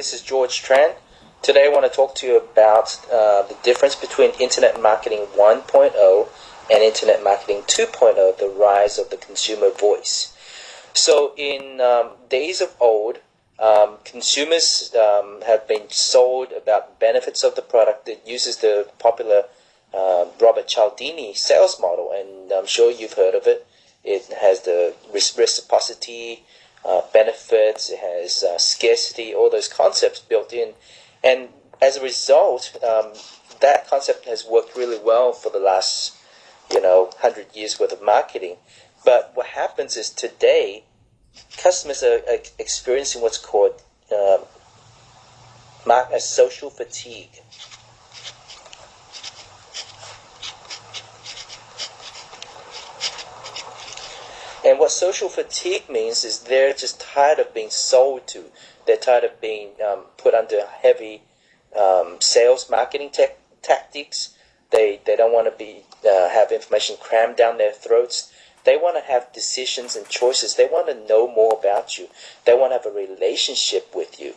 this is George Tran. Today I want to talk to you about the difference between Internet Marketing 1.0 and Internet Marketing 2.0, the rise of the consumer voice. So in days of old, consumers have been sold about benefits of the product. It uses the popular Robert Cialdini sales model, and I'm sure you've heard of it. It has the reciprocity, benefits, it has scarcity, all those concepts built in. And as a result, that concept has worked really well for the last, 100 years worth of marketing. But what happens is today, customers are experiencing what's called social fatigue. And what social fatigue means is they're just tired of being sold to. They're tired of being put under heavy sales marketing tactics. They don't want to have information crammed down their throats. They want to have decisions and choices. They want to know more about you. They want to have a relationship with you.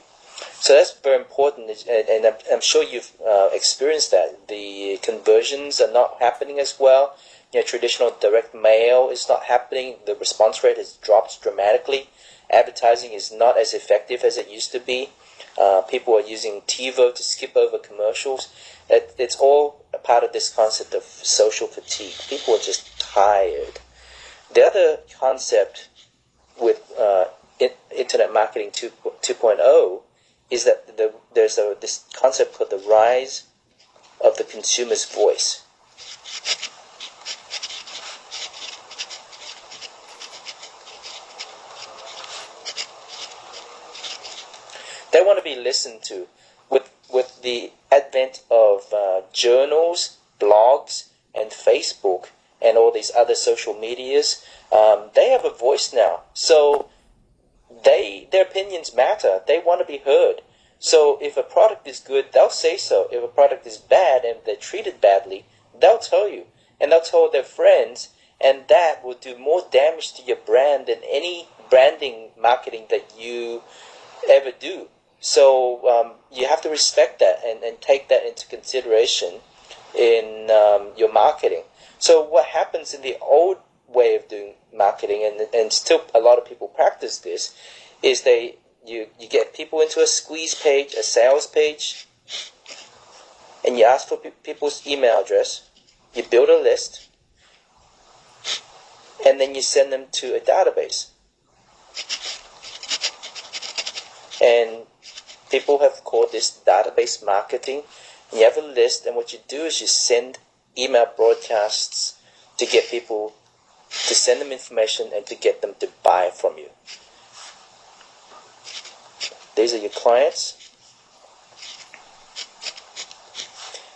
So that's very important, and I'm sure you've experienced that. The conversions are not happening as well. Traditional direct mail is not happening. The response rate has dropped dramatically. Advertising is not as effective as it used to be. People are using TiVo to skip over commercials. It's all a part of this concept of social fatigue. People are just tired. The other concept with Internet Marketing 2.0 is that there's this concept called the rise of the consumer's voice. They want to be listened to. With the advent of journals, blogs, and Facebook, and all these other social medias, they have a voice now. So their opinions matter. They want to be heard. So if a product is good, they'll say so. If a product is bad and they're treated badly, they'll tell you. And they'll tell their friends, and that will do more damage to your brand than any branding marketing that you ever do. So you have to respect that and take that into consideration in your marketing. So what happens in the old way of doing marketing, and still a lot of people practice this, is you get people into a squeeze page, a sales page, and you ask for people's email address, you build a list, and then you send them to a database. And people have called this database marketing. And you have a list, and what you do is you send email broadcasts to get people to send them information and to get them to buy from you. These are your clients.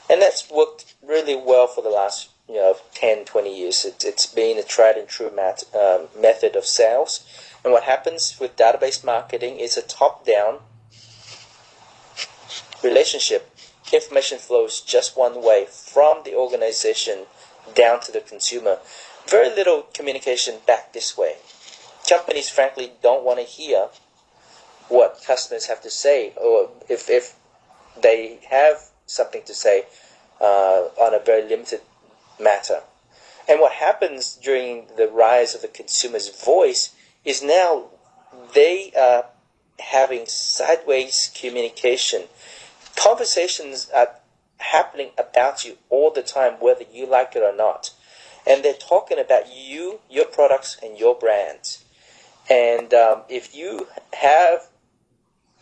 And that's worked really well for the last 10, 20 years. It's been a tried and true method of sales. And what happens with database marketing is a top-down relationship. Information flows just one way from the organization down to the consumer. Very little communication back this way. Companies, frankly, don't want to hear what customers have to say, or if they have something to say on a very limited matter. And what happens during the rise of the consumer's voice is now they are having sideways communication. Conversations are happening about you all the time, whether you like it or not. And they're talking about you, your products, and your brands. And if you have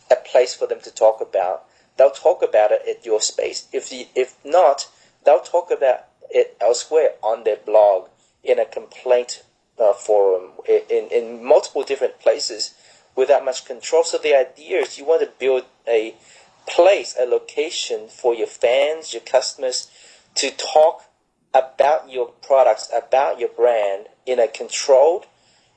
a place for them to talk about, they'll talk about it at your space. If not, they'll talk about it elsewhere on their blog, in a complaint forum, in multiple different places without much control. So the idea is you want to build a place, a location for your fans, your customers, to talk about your products, about your brand in a controlled,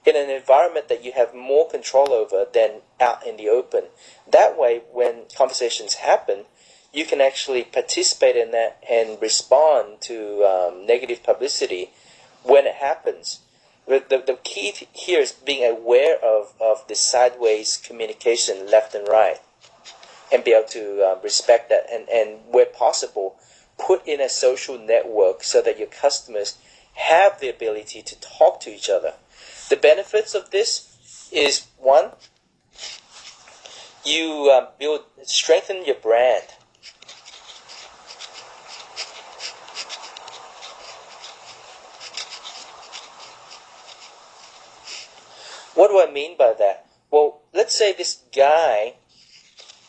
in an environment that you have more control over than out in the open. That way, when conversations happen, you can actually participate in that and respond to negative publicity when it happens. The key here is being aware of the sideways communication left and right. and be able to respect that, and where possible, put in a social network so that your customers have the ability to talk to each other. The benefits of this is, one, you strengthen your brand. What do I mean by that? Well, let's say this guy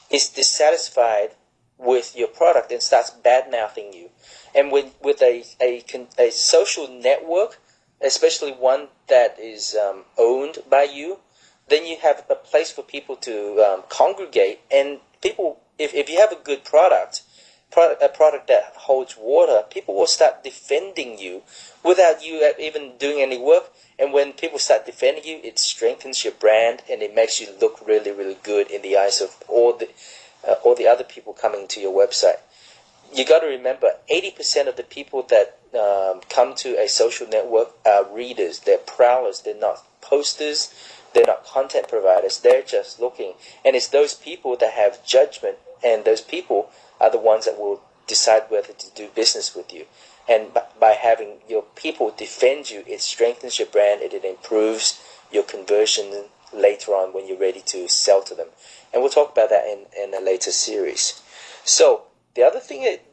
is dissatisfied with your product and starts bad-mouthing you. And with a social network, especially one that is owned by you, then you have a place for people to congregate. And people, if you have a good product, a product that holds water, people will start defending you without you even doing any work. And when people start defending you, it strengthens your brand and it makes you look really, really good in the eyes of all the other people coming to your website. You got to remember, 80% of the people that come to a social network are readers. They're prowlers. They're not posters. They're not content providers. They're just looking. And it's those people that have judgment, and those people are the ones that will decide whether to do business with you. And by having your people defend you, it strengthens your brand, and it improves your conversion later on when you're ready to sell to them. And we'll talk about that in a later series. So the other thing that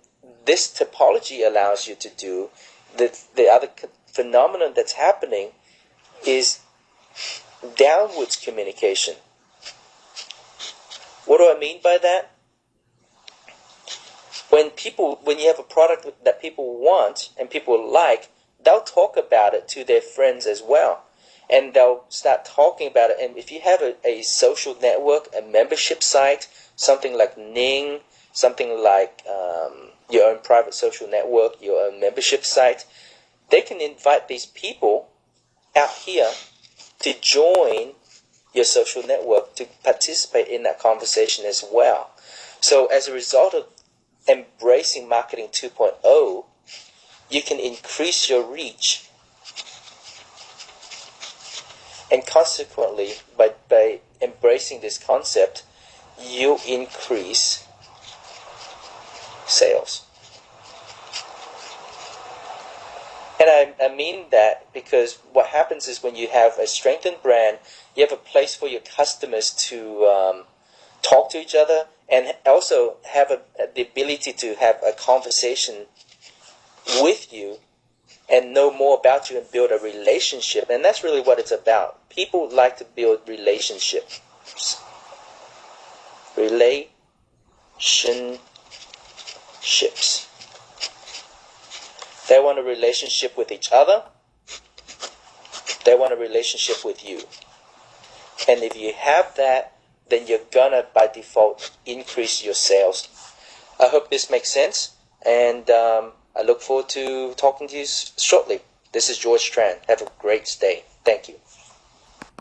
this topology allows you to do, the other phenomenon that's happening, is downwards communication. What do I mean by that? When you have a product that people want and people like, they'll talk about it to their friends as well. And they'll start talking about it. And if you have a social network, a membership site, something like Ning, something like your own private social network, your own membership site, they can invite these people out here to join your social network, to participate in that conversation as well. So as a result of embracing Marketing 2.0, you can increase your reach. And consequently, by embracing this concept, you increase sales. And I mean that because what happens is when you have a strengthened brand, you have a place for your customers to talk to each other, and also have the ability to have a conversation with you and know more about you and build a relationship. And that's really what it's about. People like to build relationships. Relationships. They want a relationship with each other. They want a relationship with you. And if you have that, then you're gonna, by default, increase your sales. I hope this makes sense, and I look forward to talking to you shortly. This is George Tran. Have a great day. Thank you.